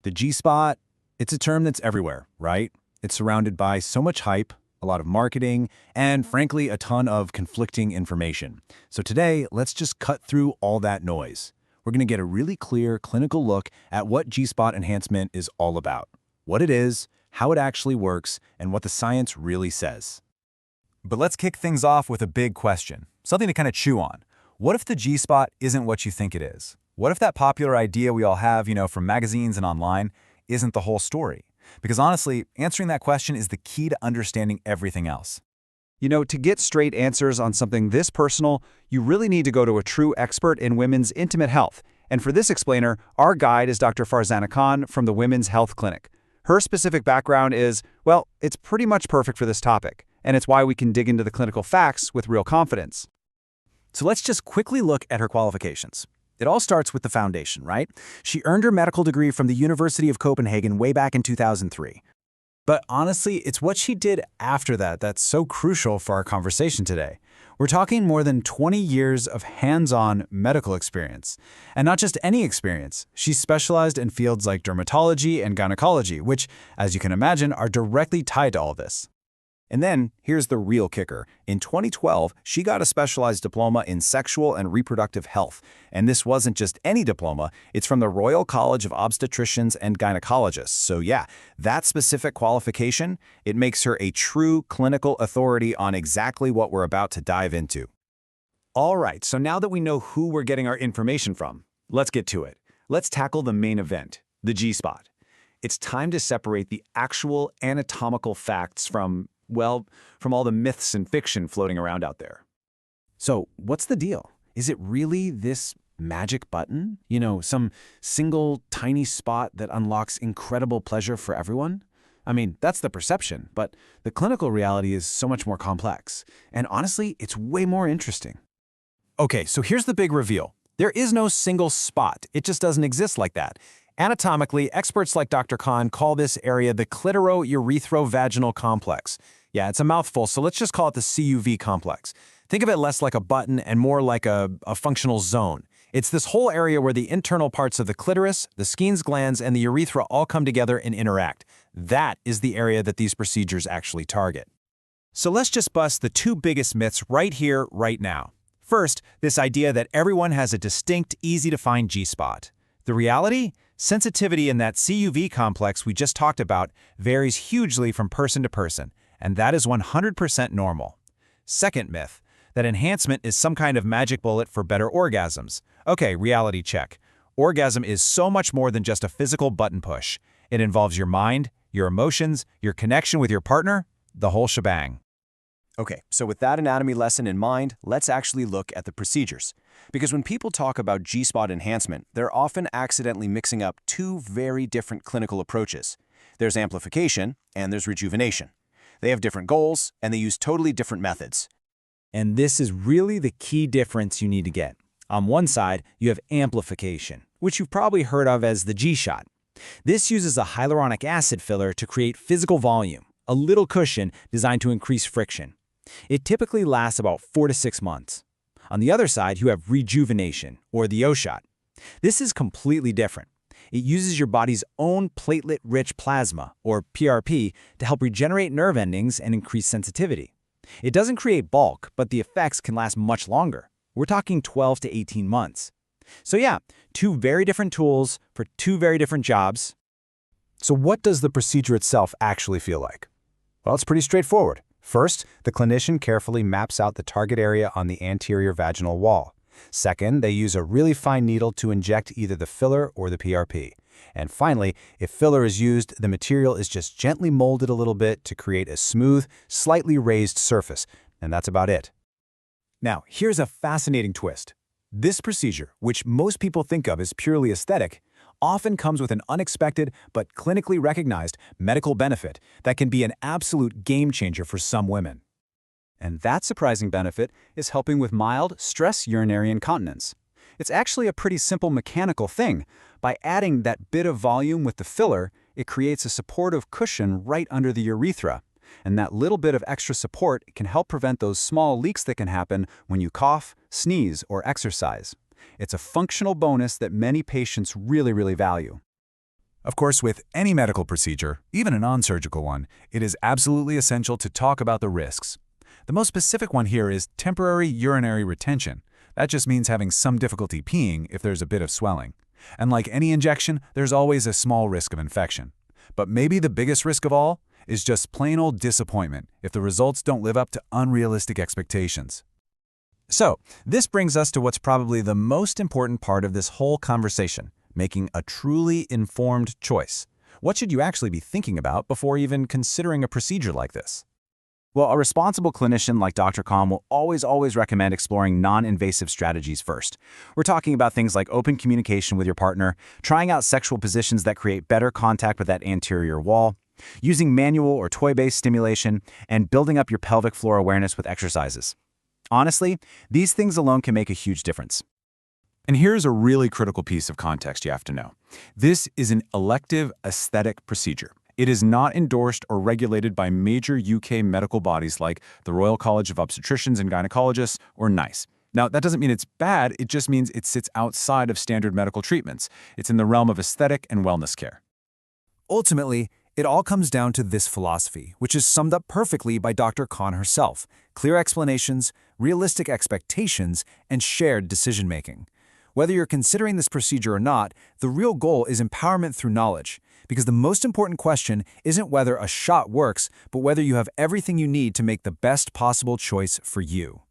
The G-spot, it's a term that's everywhere, right? It's surrounded by so much hype, a lot of marketing, and frankly, a ton of conflicting information. So today, let's just cut through all that noise. We're going to get a really clear clinical look at what G-spot enhancement is all about, what it is, how it actually works, and what the science really says. But let's kick things off with a big question, something to kind of chew on. What if the G-spot isn't what you think it is? What if that popular idea we all have, from magazines and online, isn't the whole story? Because honestly, answering that question is the key to understanding everything else. To get straight answers on something this personal, you really need to go to a true expert in women's intimate health. And for this explainer, our guide is Dr. Farzana Khan from the Women's Health Clinic. Her specific background is, well, it's pretty much perfect for this topic, and it's why we can dig into the clinical facts with real confidence. So let's just quickly look at her qualifications. It all starts with the foundation, right? She earned her medical degree from the University of Copenhagen way back in 2003. But honestly, it's what she did after that that's so crucial for our conversation today. We're talking more than 20 years of hands-on medical experience. And not just any experience. She specialized in fields like dermatology and gynecology, which, as you can imagine, are directly tied to all this. And then, here's the real kicker. In 2012, she got a specialized diploma in sexual and reproductive health. And this wasn't just any diploma, it's from the Royal College of Obstetricians and Gynecologists. So yeah, that specific qualification, it makes her a true clinical authority on exactly what we're about to dive into. All right, so now that we know who we're getting our information from, let's get to it. Let's tackle the main event, the G-spot. It's time to separate the actual anatomical facts from all the myths and fiction floating around out there. So, what's the deal? Is it really this magic button? Some single tiny spot that unlocks incredible pleasure for everyone? I mean, that's the perception, but the clinical reality is so much more complex. And honestly, it's way more interesting. Okay, so here's the big reveal. There is no single spot. It just doesn't exist like that. Anatomically, experts like Dr. Khan call this area the Clitourethrovaginal complex. Yeah, it's a mouthful, so let's just call it the CUV complex. Think of it less like a button and more like a functional zone. It's this whole area where the internal parts of the clitoris, the Skene's glands, and the urethra all come together and interact. That is the area that these procedures actually target. So let's just bust the two biggest myths right here, right now. First, this idea that everyone has a distinct, easy-to-find G-spot. The reality? Sensitivity in that CUV complex we just talked about varies hugely from person to person, and that is 100% normal. Second myth, that enhancement is some kind of magic bullet for better orgasms. Okay, reality check. Orgasm is so much more than just a physical button push. It involves your mind, your emotions, your connection with your partner, the whole shebang. Okay, so with that anatomy lesson in mind, let's actually look at the procedures. Because when people talk about G-spot enhancement, they're often accidentally mixing up two very different clinical approaches. There's amplification and there's rejuvenation. They have different goals and they use totally different methods. And this is really the key difference you need to get. On one side, you have amplification, which you've probably heard of as the G-shot. This uses a hyaluronic acid filler to create physical volume, a little cushion designed to increase friction. It typically lasts about 4 to 6 months. On the other side, you have rejuvenation, or the O-shot. This is completely different. It uses your body's own platelet-rich plasma, or PRP, to help regenerate nerve endings and increase sensitivity. It doesn't create bulk, but the effects can last much longer. We're talking 12 to 18 months. So yeah, two very different tools for two very different jobs. So what does the procedure itself actually feel like? Well, it's pretty straightforward. First, the clinician carefully maps out the target area on the anterior vaginal wall. Second, they use a really fine needle to inject either the filler or the PRP. And finally, if filler is used, the material is just gently molded a little bit to create a smooth, slightly raised surface. And that's about it. Now, here's a fascinating twist. This procedure, which most people think of as purely aesthetic, often comes with an unexpected but clinically recognized medical benefit that can be an absolute game changer for some women. And that surprising benefit is helping with mild stress urinary incontinence. It's actually a pretty simple mechanical thing. By adding that bit of volume with the filler, it creates a supportive cushion right under the urethra. And that little bit of extra support can help prevent those small leaks that can happen when you cough, sneeze, or exercise. It's a functional bonus that many patients really value. Of course, with any medical procedure, even a non-surgical one, it is absolutely essential to talk about the risks. The most specific one here is temporary urinary retention. That just means having some difficulty peeing if there's a bit of swelling. And like any injection, there's always a small risk of infection. But maybe the biggest risk of all is just plain old disappointment if the results don't live up to unrealistic expectations. So, this brings us to what's probably the most important part of this whole conversation, making a truly informed choice. What should you actually be thinking about before even considering a procedure like this? Well, a responsible clinician like Dr. Khan will always recommend exploring non-invasive strategies first. We're talking about things like open communication with your partner, trying out sexual positions that create better contact with that anterior wall, using manual or toy-based stimulation, and building up your pelvic floor awareness with exercises. Honestly, these things alone can make a huge difference. And here's a really critical piece of context you have to know. This is an elective aesthetic procedure. It is not endorsed or regulated by major UK medical bodies like the Royal College of Obstetricians and Gynaecologists, or NICE. Now, that doesn't mean it's bad, it just means it sits outside of standard medical treatments. It's in the realm of aesthetic and wellness care. Ultimately, it all comes down to this philosophy, which is summed up perfectly by Dr. Khan herself: clear explanations, realistic expectations, and shared decision-making. Whether you're considering this procedure or not, the real goal is empowerment through knowledge, because the most important question isn't whether a shot works, but whether you have everything you need to make the best possible choice for you.